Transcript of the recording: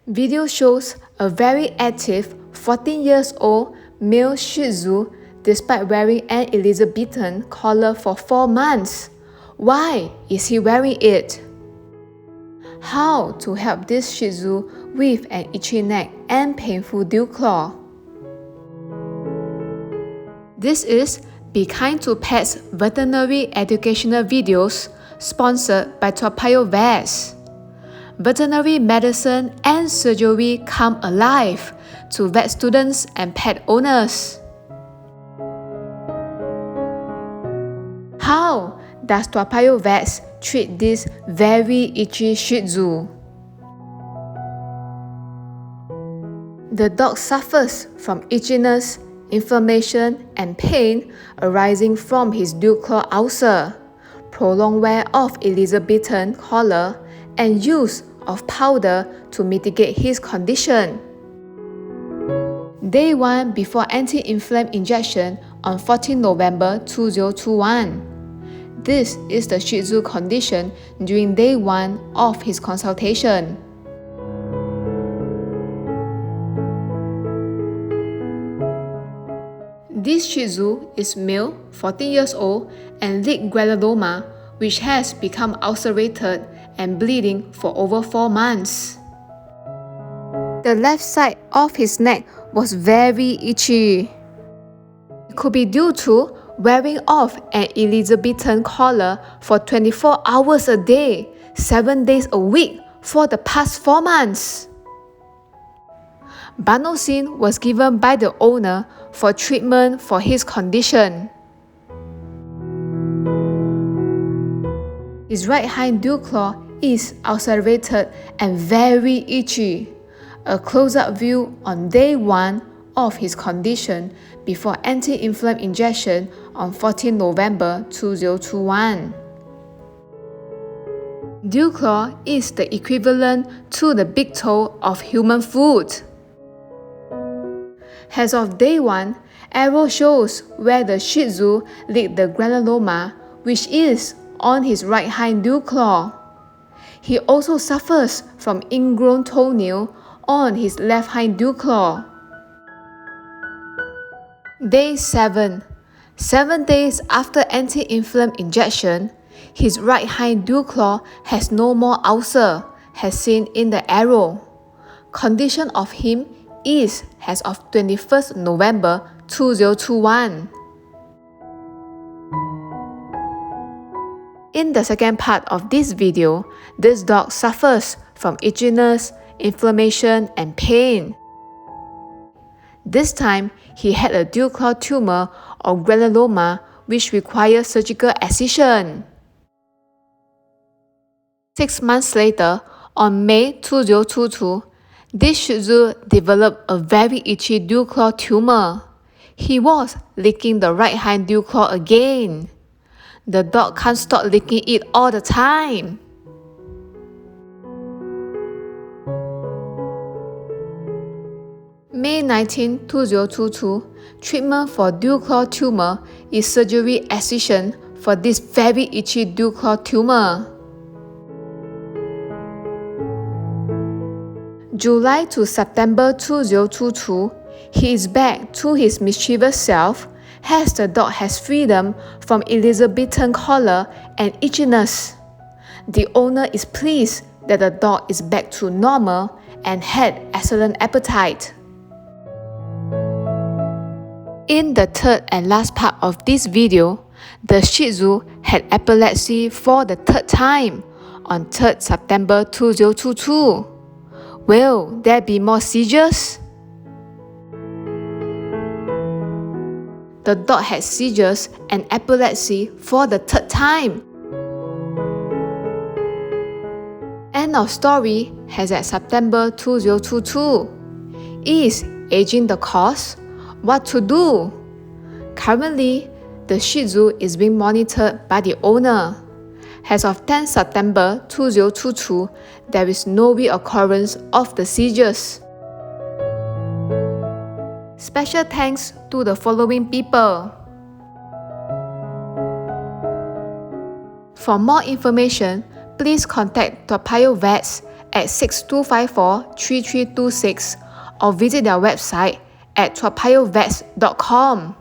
Video shows a very active 14 years old male Shih Tzu despite wearing an Elizabethan collar for 4 months. Why is he wearing it? How to help this Shih Tzu with an itchy neck and painful dew claw. This is Be Kind to Pets veterinary educational videos sponsored by Toa Payoh Vets. Veterinary medicine and surgery come alive to vet students and pet owners. How does Toa Payoh Vets treat this very itchy Shih Tzu? The dog suffers from itchiness, inflammation, and pain arising from his dew claw ulcer, prolonged wear of Elizabethan collar, and use of powder to mitigate his condition. Day 1 before anti-inflammatory injection on 14 November 2021. This is the Shih Tzu condition during day 1 of his consultation. This Shih Tzu is male, 14 years old, and lip granuloma, which has become ulcerated and bleeding for over 4 months. The left side of his neck was very itchy. It could be due to wearing off an Elizabethan collar for 24 hours a day, 7 days a week for the past 4 months. Banocin was given by the owner for treatment for his condition. His right hind dew claw is ulcerated and very itchy. A close-up view on day 1 of his condition before anti-inflammatory injection on 14 November 2021. Dew claw is the equivalent to the big toe of human foot. As of day 1, arrow shows where the Shih Tzu licked the granuloma, which is on his right hind dew claw. He also suffers from ingrown toenail on his left hind dew claw. Day 7. 7 days after anti-inflammatory injection, his right hind dew claw has no more ulcer, as seen in the arrow. Condition of him is as of 21st November 2021. In the second part of this video, this dog suffers from itchiness, inflammation, and pain. This time, he had a dew claw tumor or granuloma which requires surgical excision. 6 months later, on May 2022, this Shih Tzu developed a very itchy dew claw tumor. He was licking the right hind dew claw again. The dog can't stop licking it all the time. May 19, 2022, treatment for dew claw tumor is surgery excision for this very itchy dew claw tumor. July to September 2022, he is back to his mischievous self as the dog has freedom from Elizabethan collar and itchiness. The owner is pleased that the dog is back to normal and had excellent appetite. In the third and last part of this video, the Shih Tzu had epilepsy for the 3rd time on 3rd September 2022. Will there be more seizures? The dog had seizures and epilepsy for the 3rd time. End of story as at September 2022. Is aging the cause? What to do? Currently, the Shih Tzu is being monitored by the owner. As of 10 September 2022, there is no reoccurrence of the seizures. Special thanks to the following people. For more information, please contact Toa Payoh Vets at 6254-3326 or visit their website at toapayovets.com.